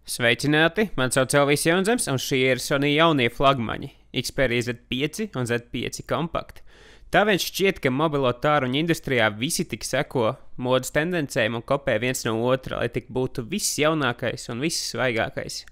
Sveicināti! Mani sauc Elvis Jaunzems, un šie ir Sony jaunie flagmaņi - Xperia Z5 un Z5 Compact. Tā vien šķiet, ka mobilo tāruņu industrijā visi tik seko modes tendencēm un kopē viens no otra, lai tik būtu viss jaunākais un viss svaigākais.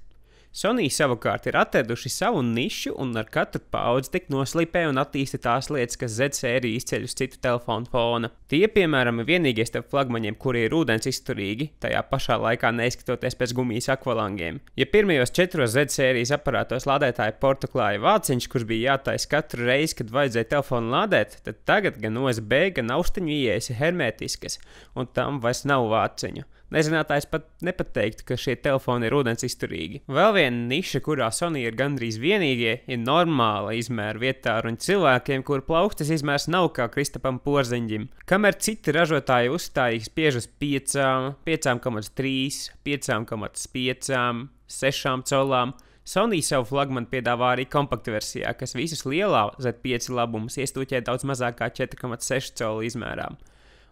Sony savukārt ir atraduši savu nišu un ar katru paudzi tik noslīpē un attīsta tās lietas, kas Z sērija izceļ uz citu telefonu fona. Tie, piemēram, ir vienīgie starp flagmaņiem, kuri ir ūdens izturīgi, tajā pašā laikā neizskatoties pēc gumijas akvalangiem. Ja pirmajos 4 Z sērijas aparātos lādētāja portu klāja vāciņš, kurš bija jātaisa katru reizi, kad vajadzēja telefonu lādēt, tad tagad gan USB, gan austiņu ieejas ir hermētiskas, un tam vairs nav vāciņu. Nezinātājs pat nepateiktu, ka šie telefoni ir ūdens izturīgi. Vēl viena niša, kurā Sony ir gandrīz vienīgie, ir normāla izmēra vietāruņu cilvēkiem, kuru plaukstas izmērs nav kā Kristapam Porziņģim. Kamēr citi ražotāji uzstājīgi spiež uz 5, 5,3, 5,5, 6 colām, Sony savu flagmanu piedāvā arī kompaktu versijā, kas visus lielā Z5 labumus iestūķē daudz mazāk kā 4,6 colu izmērām.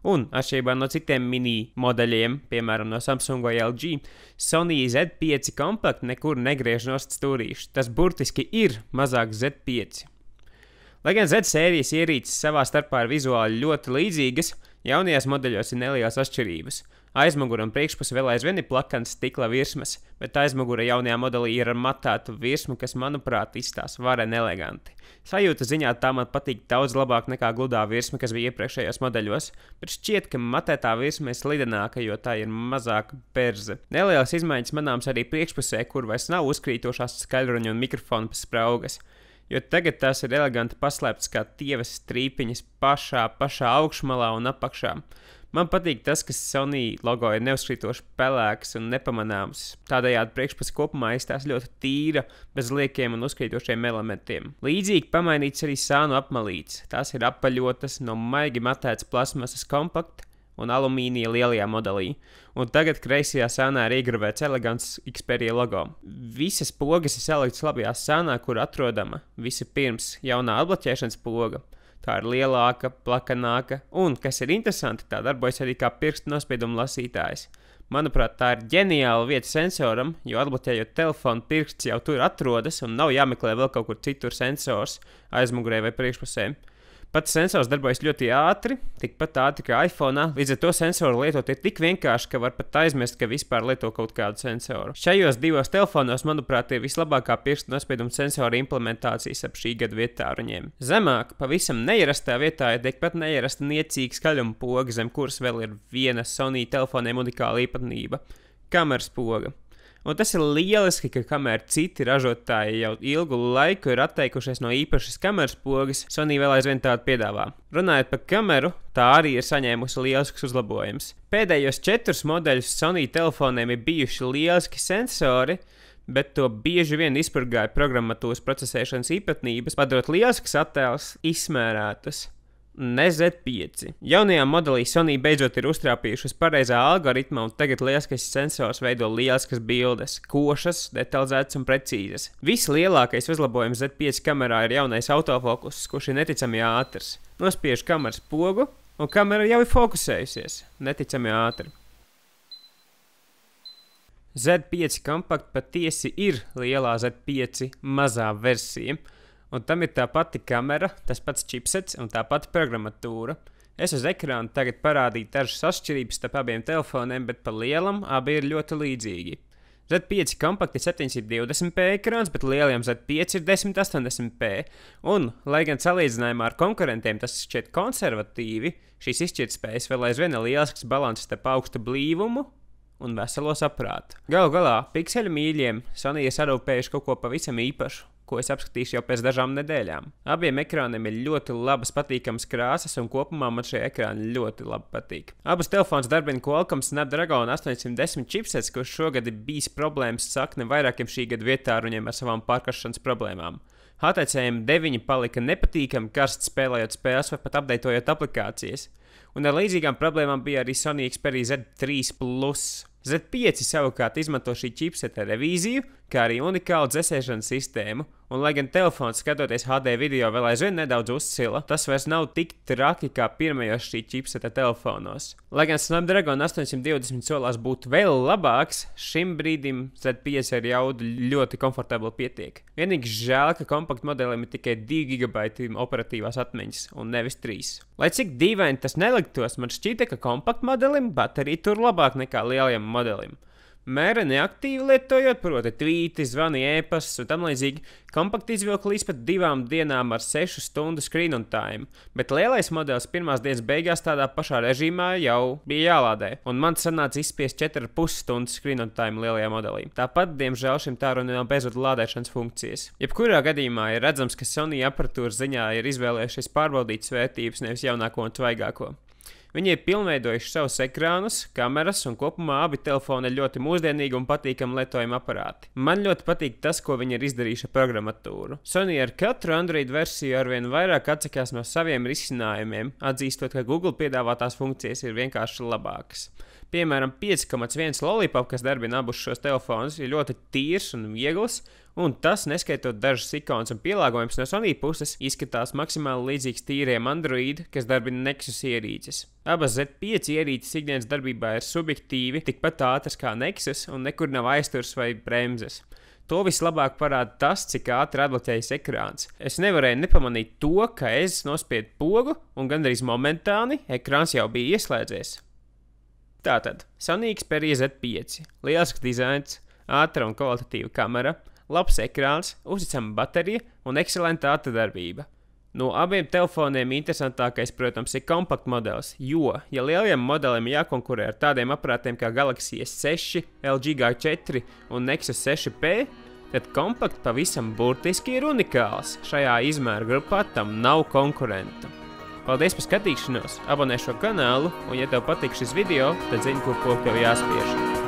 Un, atšķirībā no citiem mini modeļiem, piemēram, no Samsung vai LG, Sony Z5 Compact nekur negriež nost stūrīšu. Tas burtiski ir mazāks Z5. Lai gan Z sērijas ierīces savā starpā ir vizuāli ļoti līdzīgas, jaunajās modeļos ir nelielas atšķirības. Aizmugura un priekšpuse vēl aizvien ir plakans stikla virsmas, bet aizmugura jaunajā modelī ir ar matētu virsmu, kas, manuprāt, izstāsta vareni eleganti. Sajūta ziņā tā man patīk daudz labāk nekā gludā virsma, kas bija iepriekšējos modeļos, bet šķiet, ka matētā virsma ir slidenāka, jo tā ir mazāka berze. Nelielas izmaiņas manāms arī priekšpusē, kur vairs nav uzkrītošās skaļruņu un mikrofonu spraugas, jo tagad tās ir eleganti paslēptas kā tievas strīpiņas pašā augšmalā un apakšā. Man patīk tas, ka Sony logo ir neuzkrītoši pelēks un nepamanāms. Tādējādi priekšpuse kopumā izstāsta ļoti tīra, bez liekiem un uzkrītošiem elementiem. Līdzīgi pamainīts arī sānu apmalītes. Tās ir apaļotas no maigi matētas plasmasas kompakta un alumīnija lielajā modelī. Un tagad kreisajā sānā ir iegravēts elegants Xperia logo. Visas pogas ir saliktas labajā sānā, kur atrodama vispirms jaunā atbloķēšanas poga. Tā ir lielāka, plakanāka, un, kas ir interesanti, tā darbojas arī kā pirkstu nospiedumu lasītājs. Manuprāt, tā ir ģeniāla vieta sensoram, jo atbloķējot telefonu, pirksts jau tur atrodas un nav jāmeklē vēl kaut kur citur sensors, aizmugurē vai priekšpusē. Pats sensors darbojas ļoti ātri, tikpat ātri kā iPhone, līdz ar to sensoru lietot ir tik vienkārši, ka var pat aizmirst, ka vispār lieto kaut kādu sensoru. Šajos divos telefonos, manuprāt, ir vislabākā pirkstu nospiedumu sensora implementācijas ap šī gada vietāruņiem. Zemāk, pavisam neierastā vietā ir tikpat neierasta niecīga skaļuma poga, zem kuras vēl ir viena Sony telefoniem unikāla īpatnība - kameras poga. Un tas ir lieliski, ka kamēr citi ražotāji jau ilgu laiku ir atteikušies no īpašas kameras pogas, Sony vēl aizvien tādu piedāvā. Runājot par kameru, tā arī ir saņēmusi lielisks uzlabojums. Pēdējos 4 modeļus Sony telefoniem ir bijuši lieliski sensori, bet to bieži vien izpurgāja programmatūras procesēšanas īpatnības, padarot lielisks attēls izsmērētus. Ne Z5. Jaunajā modelī Sony beidzot ir uztrāpījuši uz pareizā algoritma, un tagad lieliskais sensors veido lieliskas bildes, košas, detalizētas un precīzas. Vislielākais uzlabojums Z5 kamerā ir jaunais autofokus, kurš ir neticami ātrs. Nospiež kameras pogu, un kamera jau ir fokusējusies. Neticami ātri. Z5 Compact patiesi ir lielā Z5 mazā versija. Un tam ir tā pati kamera, tas pats čipsets un tā pati programmatūra. Es uz ekrāna tagad parādīju dažas atšķirības starp abiem telefoniem, bet pa lielam abi ir ļoti līdzīgi. Z5 Compact ir 720p ekrāns, bet lielajam Z5 ir 1080p. Un, lai gan salīdzinājumā ar konkurentiem tas šķiet konservatīvi, šīs izšķirtspējas vēl aizvien ir lielisks balanss starp augstu blīvumu un veselo saprātu. Galu galā, pikseļu mīļiem Sony ir sarūpējuši kaut ko pavisam īpašu, ko es apskatīšu jau pēc dažām nedēļām. Abiem ekrāniem ir ļoti labas, patīkamas krāsas, un kopumā man šie ekrāni ļoti labi patīk. Abus telefonus darbina Qualcomm Snapdragon 810 chipsets, kurš šogad ir bijis problēmas sakne vairākiem šī gada vietāruņiem ar savām pārkaršanas problēmām. HTC M9 palika nepatīkami karsts spēlējot spēles vai pat apdeitojot aplikācijas. Un ar līdzīgām problēmām bija arī Sony Xperia Z3 Plus. Z5 savukārt izmanto šī chipseta revīziju, kā arī unikālu dzēsēšanas sistēmu, Un, lai gan telefons, skatoties HD video, vēl aizvien nedaudz uzcila, tas vairs nav tik traki kā pirmajos šī čipseta telefonos. Lai gan Snapdragon 820 solās būt vēl labāks, šim brīdim Z5 ar jaudu ļoti komfortabli pietiek. Vienīgi žēl, ka kompaktu modelim ir tikai 2 GB operatīvās atmiņas un nevis 3. Lai cik dīvaini tas neliktos, man šķita, ka kompaktu modelim baterija tur labāk nekā lielajam modelim. Mēreni aktīvi lietojot, proti tvīti, zvani, e-pastus un tam līdzīgi, kompakti izvilka līdz pat 2 dienām ar 6 stundu screen on time, bet lielais modelis pirmās dienas beigās tādā pašā režīmā jau bija jālādē, un man sanāca izspiest 4,5 stundu screen on time lielajā modelī. Tāpat, diemžēl, šim tārunim nav bezvadu lādēšanas funkcijas. Jebkurā gadījumā ir redzams, ka Sony aparatūras ziņā ir izvēlējušies pārbaudīt vērtības, nevis jaunāko un svaigāko. Viņi ir pilnveidojuši savus ekrānus, kameras un kopumā abi telefoni ir ļoti mūsdienīgi un patīkami lietojami aparāti. Man ļoti patīk tas, ko viņi ir izdarījuši ar programmatūru. Sony ar katru Android versiju arvien vairāk atsakās no saviem risinājumiem, atzīstot, ka Google piedāvātās funkcijas ir vienkārši labākas. Piemēram, 5,1 Lollipop, kas darbina abus šos telefonus, ir ļoti tīrs un viegls, un tas, neskaitot dažas ikonas un pielāgojumus no Sony puses, izskatās maksimāli līdzīgs tīriem Android, kas darbina Nexus ierīces. Abas Z5 ierīces ikdienas darbībā ir subjektīvi, tikpat ātras kā Nexus, un nekur nav aizturs vai bremzes. To vislabāk parāda tas, cik ātri atbloķējas ekrāns. Es nevarēju nepamanīt to, ka es nospiedu pogu, un gandrīz momentāni ekrāns jau bija ieslēdzies. Tātad, Sony Xperia Z5, lielisks dizains, ātra un kvalitatīva kamera, labs ekrāns, uzticama baterija un ekscelenta ātrdarbība. No abiem telefoniem interesantākais, protams, ir kompaktu modelis, jo, ja lielajam modelim jākonkurē ar tādiem aparātiem kā Galaxy S6, LG G4 un Nexus 6P, tad kompakts pavisam burtiski ir unikāls. Šajā izmēra grupā tam nav konkurenta. Paldies par skatīšanos, abonē šo kanālu, un ja tev patīk šis video, tad zini, kur pogu tev jāspiež.